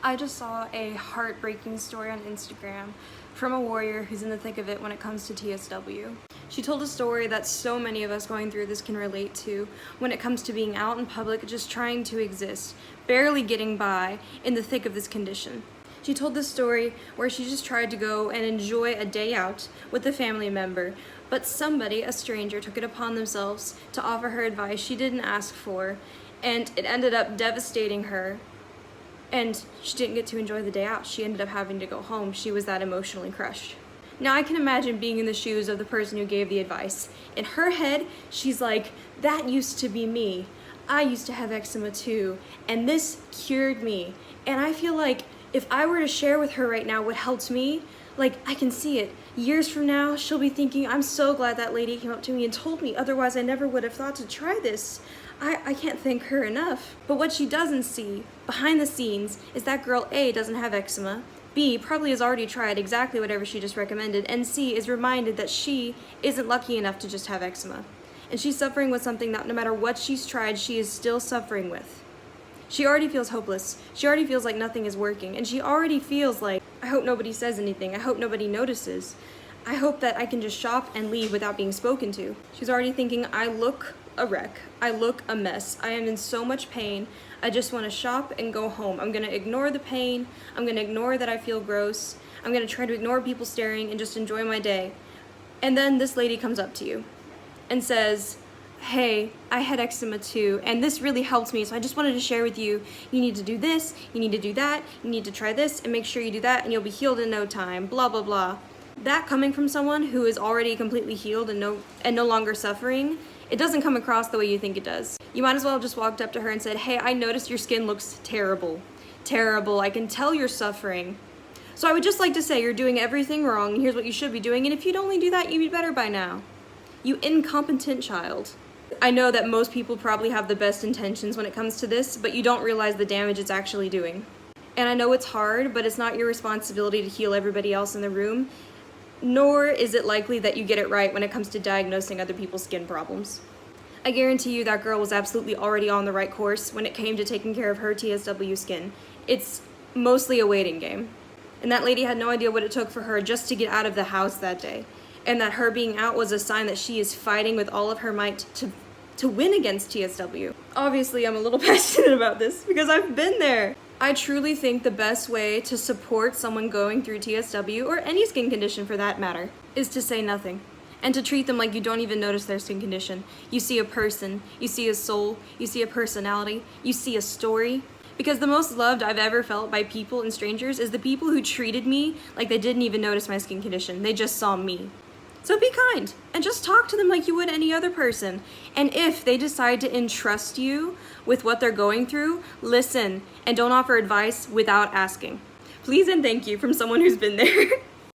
I just saw a heartbreaking story on Instagram from a warrior who's in the thick of it when it comes to TSW. She told a story that so many of us going through this can relate to when it comes to being out in public, just trying to exist, barely getting by in the thick of this condition. She told this story where she just tried to go and enjoy a day out with a family member, but somebody, a stranger, took it upon themselves to offer her advice she didn't ask for, and it ended up devastating her. And she didn't get to enjoy the day out. She ended up having to go home. She was that emotionally crushed. Now I can imagine being in the shoes of the person who gave the advice. In her head, she's like, that used to be me. I used to have eczema too, and this cured me. And I feel like if I were to share with her right now what helped me, like, I can see it. Years from now, she'll be thinking, I'm so glad that lady came up to me and told me, otherwise I never would have thought to try this. I can't thank her enough. But what she doesn't see, behind the scenes, is that girl A doesn't have eczema, B probably has already tried exactly whatever she just recommended, and C is reminded that she isn't lucky enough to just have eczema. And she's suffering with something that no matter what she's tried, she is still suffering with. She already feels hopeless. She already feels like nothing is working. And she already feels like, I hope nobody says anything. I hope nobody notices. I hope that I can just shop and leave without being spoken to. She's already thinking, I look a wreck. I look a mess. I am in so much pain. I just want to shop and go home. I'm going to ignore the pain. I'm going to ignore that I feel gross. I'm going to try to ignore people staring and just enjoy my day. And then this lady comes up to you and says, hey, I had eczema too, and this really helped me, so I just wanted to share with you, you need to do this, you need to do that, you need to try this, and make sure you do that, and you'll be healed in no time, blah, blah, blah. That coming from someone who is already completely healed and no longer suffering, it doesn't come across the way you think it does. You might as well have just walked up to her and said, hey, I noticed your skin looks terrible. Terrible, I can tell you're suffering. So I would just like to say you're doing everything wrong, and here's what you should be doing, and if you'd only do that, you'd be better by now. You incompetent child. I know that most people probably have the best intentions when it comes to this, but you don't realize the damage it's actually doing. And I know it's hard, but it's not your responsibility to heal everybody else in the room, nor is it likely that you get it right when it comes to diagnosing other people's skin problems. I guarantee you that girl was absolutely already on the right course when it came to taking care of her TSW skin. It's mostly a waiting game. And that lady had no idea what it took for her just to get out of the house that day. And that her being out was a sign that she is fighting with all of her might to win against TSW. Obviously, I'm a little passionate about this because I've been there. I truly think the best way to support someone going through TSW, or any skin condition for that matter, is to say nothing. And to treat them like you don't even notice their skin condition. You see a person, you see a soul, you see a personality, you see a story. Because the most loved I've ever felt by people and strangers is the people who treated me like they didn't even notice my skin condition. They just saw me. So be kind, and just talk to them like you would any other person. And if they decide to entrust you with what they're going through, listen, and don't offer advice without asking. Please and thank you from someone who's been there.